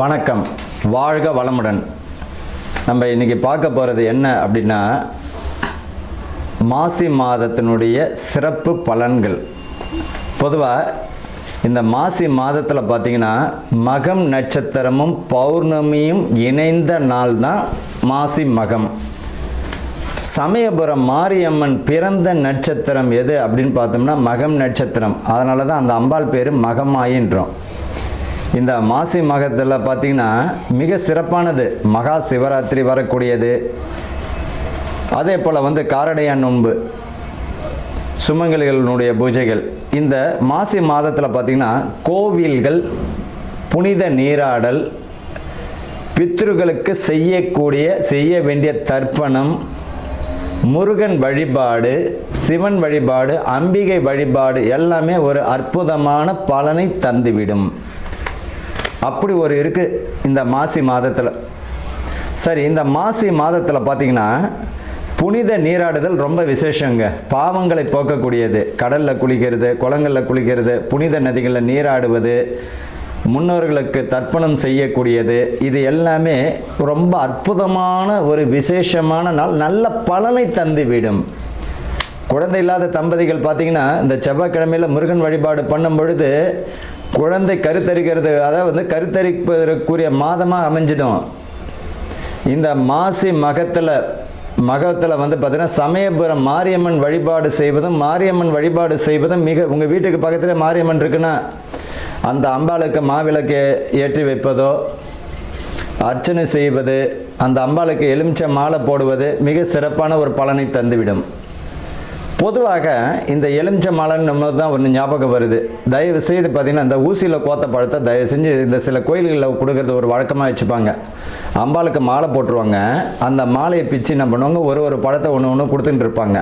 வணக்கம், வாழ்க வளமுடன். நம்ம இன்றைக்கி பார்க்க போகிறது என்ன அப்படின்னா, மாசி மாதத்தினுடைய சிறப்பு பலன்கள். பொதுவாக இந்த மாசி மாதத்தில் பார்த்திங்கன்னா மகம் நட்சத்திரமும் பௌர்ணமியும் இணைந்த நாள் தான் மாசி மகம். சமயபுரம் மாரியம்மன் பிறந்த நட்சத்திரம் எது அப்படின்னு பார்த்தோம்னா மகம் நட்சத்திரம். அதனால தான் அந்த அம்பாள் பேர் மகமாயின்றோம். இந்த மாசி மகத்தில் பார்த்திங்கன்னா மிக சிறப்பானது மகா சிவராத்திரி வரக்கூடியது. அதே போல் காரடையான் நோன்பு, சுமங்கலிகளுடைய பூஜைகள். இந்த மாசி மாதத்தில் பார்த்திங்கன்னா கோவில்கள், புனித நீராடல், பித்ருக்களுக்கு செய்ய வேண்டிய தர்ப்பணம், முருகன் வழிபாடு, சிவன் வழிபாடு, அம்பிகை வழிபாடு எல்லாமே ஒரு அற்புதமான பலனை தந்துவிடும். அப்படி ஒரு இருக்குது இந்த மாசி மாதத்தில். சரி, இந்த மாசி மாதத்தில் பார்த்திங்கன்னா புனித நீராடுதல் ரொம்ப விசேஷங்க. பாவங்களை போக்கக்கூடியது. கடலில் குளிக்கிறது, குளங்களில் குளிக்கிறது, புனித நதிகளில் நீராடுவது, முன்னோர்களுக்கு தர்ப்பணம் செய்யக்கூடியது, இது எல்லாமே ரொம்ப அற்புதமான ஒரு விசேஷமான நாள். நல்ல பலனை தந்துவிடும். குழந்தை இல்லாத தம்பதிகள் பார்த்திங்கன்னா இந்த செவ்வாய்க்கிழமையில் முருகன் வழிபாடு பண்ணும் பொழுது குழந்தை கருத்தரிக்கிறது, அதாவது கருத்தரிப்பதற்குரிய மாதமாக அமைஞ்சிடும். இந்த மாசி மகத்தில் பார்த்திங்கன்னா சமயபுரம் மாரியம்மன் வழிபாடு செய்வதும் மிக, உங்கள் வீட்டுக்கு பக்கத்தில் மாரியம்மன் இருக்குன்னா அந்த அம்பாளுக்கு மாவிளக்கு ஏற்றி வைப்பதோ, அர்ச்சனை செய்வது, அந்த அம்பாளுக்கு எலுமிச்சை மாலை போடுவது மிக சிறப்பான ஒரு பலனை தந்துவிடும். பொதுவாக இந்த எலுமிச்சை மாலைன்னு தான் ஒன்று ஞாபகம் வருது. தயவு செய்து பார்த்திங்கன்னா இந்த ஊசியில் கோத்த பழத்தை தயவு செஞ்சு இந்த சில கோயில்களில் கொடுக்கறது ஒரு வழக்கமாக வச்சுப்பாங்க. அம்பாளுக்கு மாலை போட்டுருவாங்க. அந்த மாலையை பிச்சு என்ன பண்ணுவாங்க, ஒரு பழத்தை ஒன்று கொடுத்துட்டு இருப்பாங்க.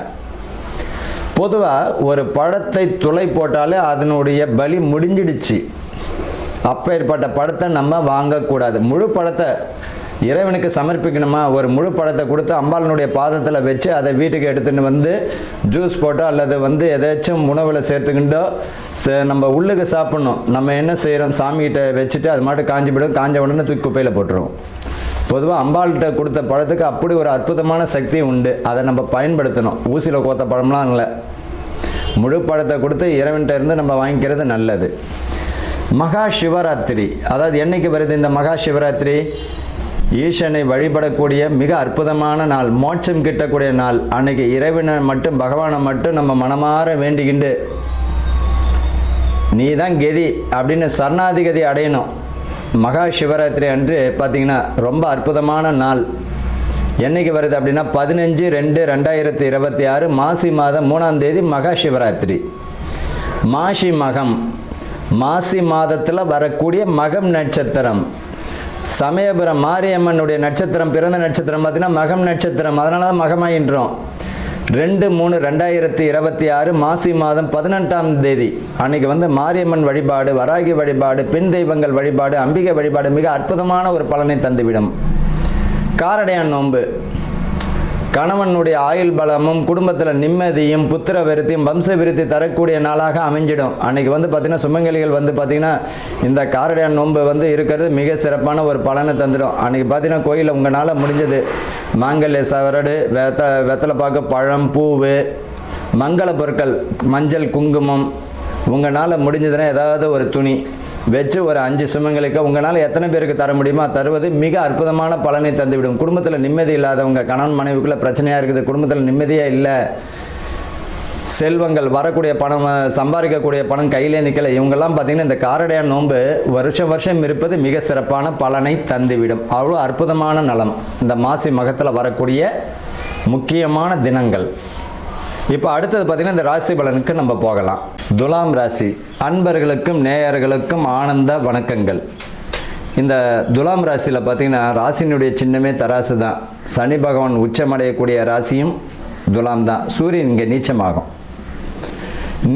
பொதுவாக ஒரு பழத்தை துளை போட்டாலே அதனுடைய பலி முடிஞ்சிடுச்சு. அப்பேற்பட்ட பழத்தை நம்ம வாங்கக்கூடாது. முழு பழத்தை இறைவனுக்கு சமர்ப்பிக்கணுமா, ஒரு முழு பழத்தை கொடுத்து அம்பாளனுடைய பாதத்தில் வச்சு அதை வீட்டுக்கு எடுத்துகிட்டு ஜூஸ் போட்டோ அல்லது எதாச்சும் உணவில் சேர்த்துக்கிட்டோ நம்ம உள்ளுக்கு சாப்பிட்ணும். நம்ம என்ன செய்கிறோம், சாமிகிட்ட வச்சுட்டு அது மாட்டு காஞ்சி போய்டும். காஞ்ச உடனே தூக்கி குப்பையில் போட்டுருவோம். பொதுவாக அம்பாள்கிட்ட கொடுத்த பழத்துக்கு அப்படி ஒரு அற்புதமான சக்தி உண்டு. அதை நம்ம பயன்படுத்தணும். ஊசியில் கோத்த பழம்லாம் இல்லை, முழு பழத்தை கொடுத்து இறைவன்கிட்ட இருந்து நம்ம வாங்கிக்கிறது நல்லது. மகா சிவராத்திரி, அதாவது என்னைக்கு வருது இந்த மகா சிவராத்திரி? ஈசனை வழிபடக்கூடிய மிக அற்புதமான நாள், மோட்சம் கிட்டக்கூடிய நாள். அன்னைக்கு இறைவனை மட்டும், பகவானை மட்டும் நம்ம மனமாற வேண்டிக்கிண்டு நீ தான் கதி அப்படின்னு சரணாதிகதி அடையணும். மகா சிவராத்திரி அன்று பார்த்திங்கன்னா ரொம்ப அற்புதமான நாள். என்னைக்கு வருது அப்படின்னா 15/2/2026 மாசி மாதம் 3ஆம் தேதி மகா சிவராத்திரி. மாசி மகம், மாசி மாதத்தில் வரக்கூடிய மகம் நட்சத்திரம். சமயபுரம் மாரியம்மனுடைய நட்சத்திரம், பிறந்த நட்சத்திரம் பார்த்திங்கன்னா மகம் நட்சத்திரம். அதனால தான் மகமாயின்றோம். 2/3/2026 மாசி மாதம் 18ஆம் தேதி அன்னைக்கு மாரியம்மன் வழிபாடு, வராகி வழிபாடு, பெண் தெய்வங்கள் வழிபாடு, அம்பிகை வழிபாடு மிக அற்புதமான ஒரு பலனை தந்துவிடும். காரடையான் நோன்பு, கணவனுடைய ஆயுள் பலமும் குடும்பத்தில் நிம்மதியும் புத்திர விருத்தியும் வம்ச விருத்தி தரக்கூடிய நாளாக அமைஞ்சிடும். அன்றைக்கி பார்த்திங்கன்னா சுமங்கலிகள் பார்த்திங்கன்னா இந்த காரடையான் நோன்பு இருக்கிறது மிக சிறப்பான ஒரு பலனை தந்துடும். அன்றைக்கி பார்த்திங்கன்னா கோயிலில் உங்களால் முடிஞ்சது மாங்கல்ய சவரடு, வெத்தலை பாக்கு, பழம், பூவு, மங்கள பொருட்கள், மஞ்சள், குங்குமம், உங்களால் முடிஞ்சதுன்னா ஏதாவது ஒரு துணி வச்சு ஒரு 5 சுமங்களுக்கு உங்களால் எத்தனை பேருக்கு தர முடியுமோ தருவது மிக அற்புதமான பலனை தந்துவிடும். குடும்பத்தில் நிம்மதி இல்லாதவங்க, கணவன் மனைவிக்குள்ளே பிரச்சனையாக இருக்குது, குடும்பத்தில் நிம்மதியாக இல்லை, செல்வங்கள் வரக்கூடிய பணம், சம்பாதிக்கக்கூடிய பணம் கையிலே நிற்கலை, இவங்கெல்லாம் பார்த்திங்கன்னா இந்த காரடையான் நோன்பு வருஷம் இருப்பது மிக சிறப்பான பலனை தந்துவிடும். அவ்வளோ அற்புதமான நலம் இந்த மாசி மகத்தில் வரக்கூடிய முக்கியமான தினங்கள். இப்போ அடுத்தது பார்த்திங்கன்னா இந்த ராசி பலனுக்கு நம்ம போகலாம். துலாம் ராசி அன்பர்களுக்கும் நேயர்களுக்கும் ஆனந்த வணக்கங்கள். இந்த துலாம் ராசியில் பார்த்திங்கன்னா ராசியினுடைய சின்னமே தராசு தான். சனி பகவான் உச்சமடையக்கூடிய ராசியும் துலாம் தான். சூரியன் இங்கே நீச்சமாகும்.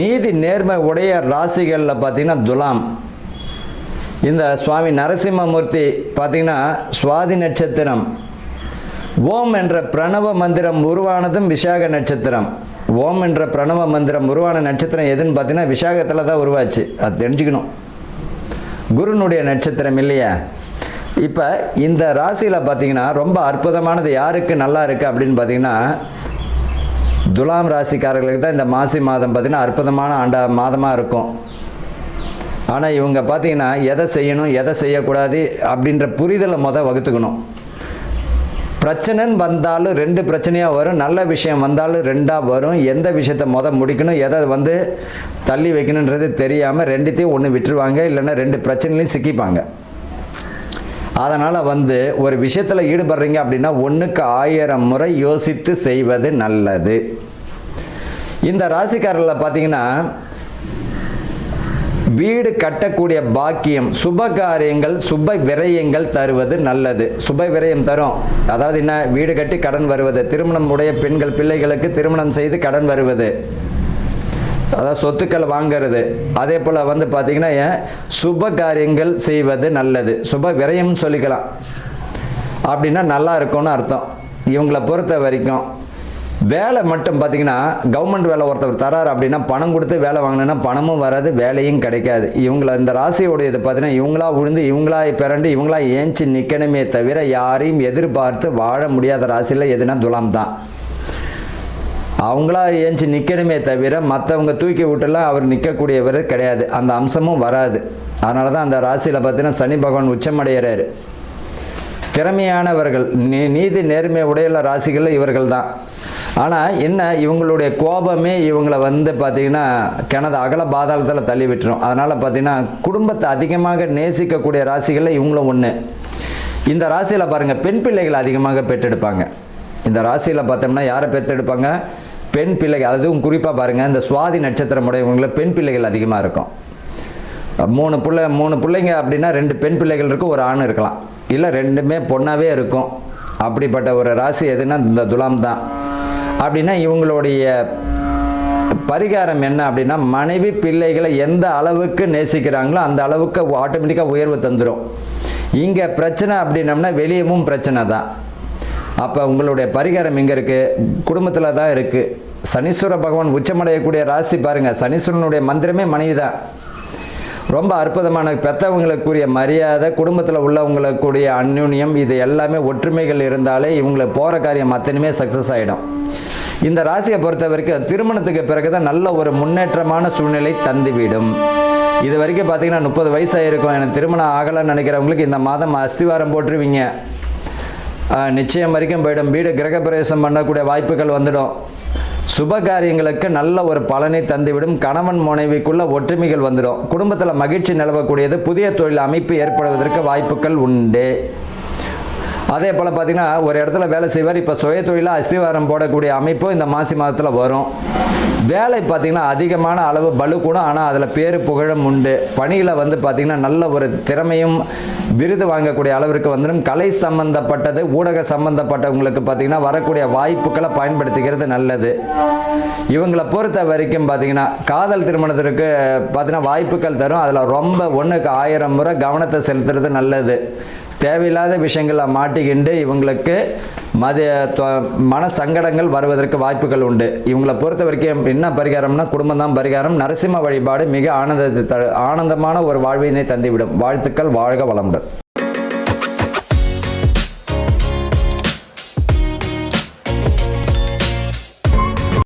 நீதி நேர்மை உடைய ராசிகளில் பார்த்திங்கன்னா துலாம். இந்த சுவாமி நரசிம்மமூர்த்தி பார்த்திங்கன்னா சுவாதி நட்சத்திரம். ஓம் என்ற பிரணவ மந்திரம் உருவானதும் விசாக நட்சத்திரம். ஓம் என்ற பிரணவ மந்திரம் உருவான நட்சத்திரம் எதுன்னு பார்த்தீங்கன்னா விசாகத்தில் தான் உருவாச்சு. அது தெரிஞ்சுக்கணும். குருனுடைய நட்சத்திரம் இல்லையா? இப்போ இந்த ராசியில் பார்த்தீங்கன்னா ரொம்ப அற்புதமானது யாருக்கு நல்லா இருக்குது அப்படின்னு பார்த்தீங்கன்னா துலாம் ராசிக்காரர்களுக்கு தான் இந்த மாசி மாதம் பார்த்திங்கன்னா அற்புதமான மாதமாக இருக்கும். ஆனால் இவங்க பார்த்திங்கன்னா எதை செய்யணும் எதை செய்யக்கூடாது அப்படின்ற புரிதலை வகுத்துக்கணும். பிரச்சனைன்னு வந்தாலும் 2 பிரச்சனையாக வரும், நல்ல விஷயம் வந்தாலும் 2ஆக வரும். எந்த விஷயத்தை முடிக்கணும் எதை தள்ளி வைக்கணுன்றது தெரியாமல் 2த்தையும் ஒன்று விட்டுருவாங்க, இல்லைன்னா 2 பிரச்சனைலையும் சிக்கிப்பாங்க. அதனால் ஒரு விஷயத்தில் ஈடுபடுறீங்க அப்படின்னா 1க்கு 1000 முறை யோசித்து செய்வது நல்லது. இந்த ராசிக்காரர்களில் பார்த்தீங்கன்னா வீடு கட்டக்கூடிய பாக்கியம், சுப காரியங்கள், சுப விரயங்கள் தருவது நல்லது. சுப விரயம் தரும், அதாவது என்ன, வீடு கட்டி கடன் வருவது, திருமணம் உடைய பெண்கள் பிள்ளைகளுக்கு திருமணம் செய்து கடன் வருவது, அதாவது சொத்துக்கள் வாங்கிறது. அதே போல் பார்த்தீங்கன்னா சுப காரியங்கள் செய்வது நல்லது. சுப விரயம் சொல்லிக்கலாம். அப்படின்னா நல்லா இருக்கும்னு அர்த்தம். இவங்களை பொறுத்த வரைக்கும் வேலை மட்டும் பார்த்தீங்கன்னா கவர்மெண்ட் வேலை ஒருத்தர் தராரு அப்படின்னா பணம் கொடுத்து வேலை வாங்கினா பணமும் வராது, வேலையும் கிடைக்காது. இவங்களை இந்த ராசியோடைய இது பார்த்தீங்கன்னா இவங்களா உழுந்து இவங்களா பிறண்டு இவங்களா ஏஞ்சி நிற்கணுமே தவிர யாரையும் எதிர்பார்த்து வாழ முடியாத ராசியில் எதுனா துலாம் தான். அவங்களா ஏஞ்சி நிற்கணுமே தவிர மற்றவங்க தூக்கி விட்டுலாம் அவர் நிற்கக்கூடியவர் கிடையாது, அந்த அம்சமும் வராது. அதனால தான் அந்த ராசியில் பார்த்தீங்கன்னா சனி பகவான் உச்சமடைகிறார். திறமையானவர்கள், நீதி நேர்மை உடையுள்ள ராசிகளில் இவர்கள் தான். ஆனால் என்ன, இவங்களுடைய கோபமே இவங்களை பார்த்திங்கன்னா கிணது அகல பாதாளத்தில் தள்ளி விட்டுரும். அதனால் பார்த்திங்கன்னா குடும்பத்தை அதிகமாக நேசிக்கக்கூடிய ராசிகளில் இவங்களும் ஒன்று. இந்த ராசியில் பாருங்கள் பெண் பிள்ளைகள் அதிகமாக பெற்றெடுப்பாங்க. இந்த ராசியில் பார்த்தோம்னா யாரை பெற்றெடுப்பாங்க, பெண் பிள்ளைகள். அதுவும் குறிப்பாக பாருங்கள் இந்த சுவாதி நட்சத்திரம் உடையவங்கள பெண் பிள்ளைகள் அதிகமாக இருக்கும். 3 பிள்ளைங்க அப்படின்னா 2 பெண் பிள்ளைகள் இருக்கும், ஒரு ஆண் இருக்கலாம், இல்லை 2மே பொண்ணாகவே இருக்கும். அப்படிப்பட்ட ஒரு ராசி எதுனா இந்த துலாம் தான். அப்படின்னா இவங்களுடைய பரிகாரம் என்ன அப்படின்னா மனைவி பிள்ளைகளை எந்த அளவுக்கு நேசிக்கிறாங்களோ அந்த அளவுக்கு ஆட்டோமேட்டிக்காக உயர்வு தந்துடும். இங்கே பிரச்சனை அப்படின்னம்னா வெளியவும் பிரச்சனை தான். அப்போ உங்களுடைய பரிகாரம் எங்கே இருக்குது, குடும்பத்தில் தான் இருக்குது. சனீஸ்வர பகவான் உச்சமடையக்கூடிய ராசி பாருங்கள், சனீஸ்வரனுடைய மந்திரமே மனைவி தான். ரொம்ப அற்புதமான பெற்றவங்களுக்குரிய மரியாதை, குடும்பத்தில் உள்ளவங்களுக்குரிய அந்யுன்யம், இது எல்லாமே ஒற்றுமைகள் இருந்தாலே இவங்களை போகிற காரியம் அத்தனையுமே சக்ஸஸ் ஆகிடும். இந்த ராசியை பொறுத்த வரைக்கும் திருமணத்துக்கு பிறகு தான் நல்ல ஒரு முன்னேற்றமான சூழ்நிலை தந்துவிடும். இது வரைக்கும் பார்த்தீங்கன்னா 30 வயசாக இருக்கும், எனக்கு திருமணம் ஆகலைன்னு நினைக்கிறவங்களுக்கு இந்த மாதம் அஸ்திவாரம் போட்டுருவீங்க. நிச்சயம் வரைக்கும் போயிடும். வீடு கிரகப்பிரவேசம் பண்ணக்கூடிய வாய்ப்புகள் வந்துடும். சுப காரியங்களுக்கு நல்ல ஒரு பலனை தந்துவிடும். கணவன் மனைவிக்குள்ள ஒற்றுமைகள் வந்துடும். குடும்பத்தில் மகிழ்ச்சி நிலவக்கூடியது. புதிய தொழில் அமைப்பு ஏற்படுவதற்கு வாய்ப்புகள் உண்டு. அதே போல் பார்த்திங்கன்னா ஒரு இடத்துல வேலை செய்வார், இப்போ சுய தொழிலாக அஸ்திவாரம் போடக்கூடிய அமைப்பும் இந்த மாசி மாதத்தில் வரும். வேலை பார்த்திங்கன்னா அதிகமான அளவு பலு கூட, ஆனால் அதில் பேரு புகழும் உண்டு. பணியில் பார்த்திங்கன்னா நல்ல ஒரு திறமையும் விருது வாங்கக்கூடிய அளவிற்கு வந்துடும். கலை சம்பந்தப்பட்டது, ஊடக சம்பந்தப்பட்டவங்களுக்கு பார்த்திங்கன்னா வரக்கூடிய வாய்ப்புகளை பயன்படுத்திக்கிறது நல்லது. இவங்களை பொறுத்த வரைக்கும் பார்த்திங்கன்னா காதல் திருமணத்திற்கு பார்த்திங்கன்னா வாய்ப்புகள் தரும். அதில் ரொம்ப 1க்கு 1000 முறை கவனத்தை செலுத்துறது நல்லது. தேவையில்லாத விஷயங்களை மாட்டிக்கிண்டு இவங்களுக்கு மன சங்கடங்கள் வருவதற்கு வாய்ப்புகள் உண்டு. இவங்களை பொறுத்த வரைக்கும் என்ன பரிகாரம்னா குடும்பம் தான் பரிகாரம். நரசிம்ம வழிபாடு மிக ஆனந்தமான ஒரு வாழ்வினை தந்துவிடும். வாழ்த்துக்கள், வாழ்க வளமுடன்.